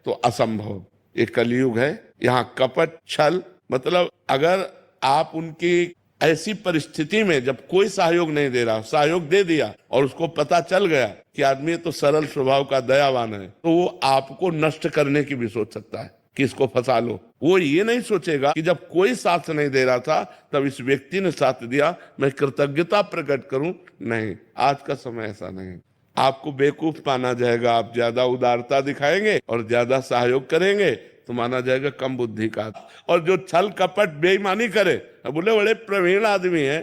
तो असंभव। ये कलयुग है, यहाँ कपट छल, मतलब अगर आप उनकी ऐसी परिस्थिति में जब कोई सहयोग नहीं दे रहा, सहयोग दे दिया और उसको पता चल गया कि आदमी तो सरल स्वभाव का दयावान है, तो वो आपको नष्ट करने की भी सोच सकता है कि इसको फंसा लो। वो ये नहीं सोचेगा कि जब कोई साथ नहीं दे रहा था तब इस व्यक्ति ने साथ दिया, मैं कृतज्ञता प्रकट करूं। नहीं, आज का समय ऐसा नहीं। आपको बेवकूफ माना जाएगा, आप ज्यादा उदारता दिखाएंगे और ज्यादा सहयोग करेंगे तो माना जाएगा कम बुद्धि का। और जो छल कपट बेईमानी करे, बोले बड़े प्रवीण आदमी है।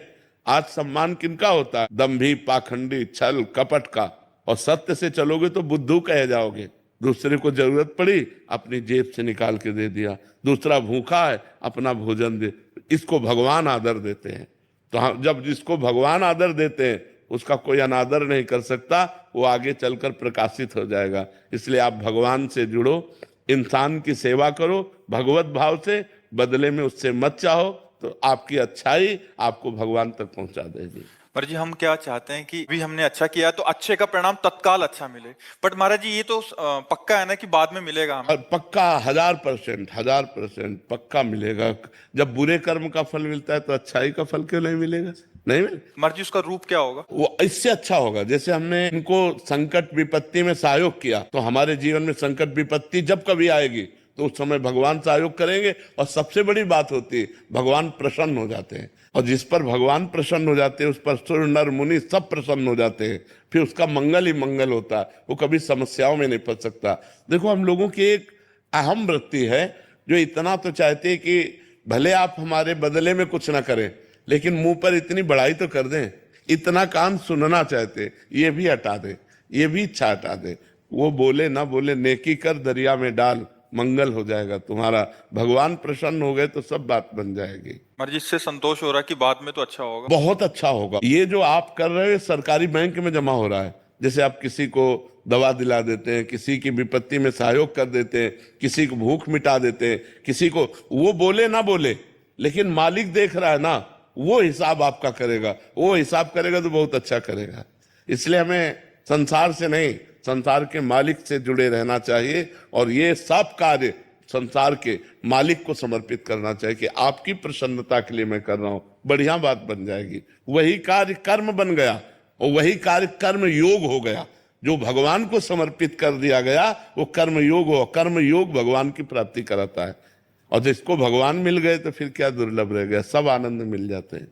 आज सम्मान किनका होता है? दंभी, पाखंडी, छल कपट का। और सत्य से चलोगे तो बुद्धू कहे जाओगे। दूसरे को जरूरत पड़ी, अपनी जेब से निकाल के दे दिया। दूसरा भूखा है, अपना भोजन दे। इसको भगवान आदर देते हैं। तो हम जब जिसको भगवान आदर देते हैं उसका कोई अनादर नहीं कर सकता, वो आगे चलकर प्रकाशित हो जाएगा। इसलिए आप भगवान से जुड़ो, इंसान की सेवा करो भगवत भाव से, बदले में उससे मत चाहो, तो आपकी अच्छाई आपको भगवान तक पहुंचा देगी। पर जी हम क्या चाहते हैं कि भी हमने अच्छा किया तो अच्छे का परिणाम तत्काल अच्छा मिले, बट महाराज जी ये तो पक्का है ना कि बाद में मिलेगा हमें? पक्का 1000% पक्का मिलेगा। जब बुरे कर्म का फल मिलता है तो अच्छाई का फल क्यों नहीं मिलेगा? नहीं मिले। महाराज जी उसका रूप क्या होगा? वो इससे अच्छा होगा। जैसे हमने इनको संकट विपत्ति में सहयोग किया, तो हमारे जीवन में संकट विपत्ति जब कभी आएगी तो उस समय भगवान सहयोग करेंगे। और सबसे बड़ी बात होती है, भगवान प्रसन्न हो जाते हैं। और जिस पर भगवान प्रसन्न हो जाते हैं उस पर सुर नर मुनि सब प्रसन्न हो जाते हैं। फिर उसका मंगल ही मंगल होता है, वो कभी समस्याओं में नहीं फंस सकता। देखो, हम लोगों की एक अहम वृत्ति है जो इतना तो चाहते हैं कि भले आप हमारे बदले में कुछ ना करें, लेकिन मुंह पर इतनी बड़ाई तो कर दें। इतना कान सुनना चाहते, ये भी हटा दे, ये भी इच्छा हटा दे। वो बोले ना बोले, नेकी कर दरिया में डाल, मंगल हो जाएगा तुम्हारा। भगवान प्रसन्न हो गए तो सब बात बन जाएगी। महाराज जिससे संतोष हो रहा है कि बाद में तो अच्छा होगा। बहुत अच्छा होगा। ये जो आप कर रहे हो सरकारी बैंक में जमा हो रहा है। जैसे आप किसी को दवा दिला देते हैं, किसी की विपत्ति में सहयोग कर देते हैं, किसी को भूख मिटा देते हैं, किसी को, वो बोले ना बोले लेकिन मालिक देख रहा है ना, वो हिसाब आपका करेगा। वो हिसाब करेगा तो बहुत अच्छा करेगा। इसलिए हमें संसार से नहीं, संसार के मालिक से जुड़े रहना चाहिए। और ये सब कार्य संसार के मालिक को समर्पित करना चाहिए कि आपकी प्रसन्नता के लिए मैं कर रहा हूं, बढ़िया बात बन जाएगी। वही कार्य कर्म बन गया और वही कार्य कर्म योग हो गया। जो भगवान को समर्पित कर दिया गया वो कर्म योग हो। कर्म योग भगवान की प्राप्ति कराता है। और जिसको भगवान मिल गए तो फिर क्या दुर्लभ रह गया, सब आनंद मिल जाते हैं।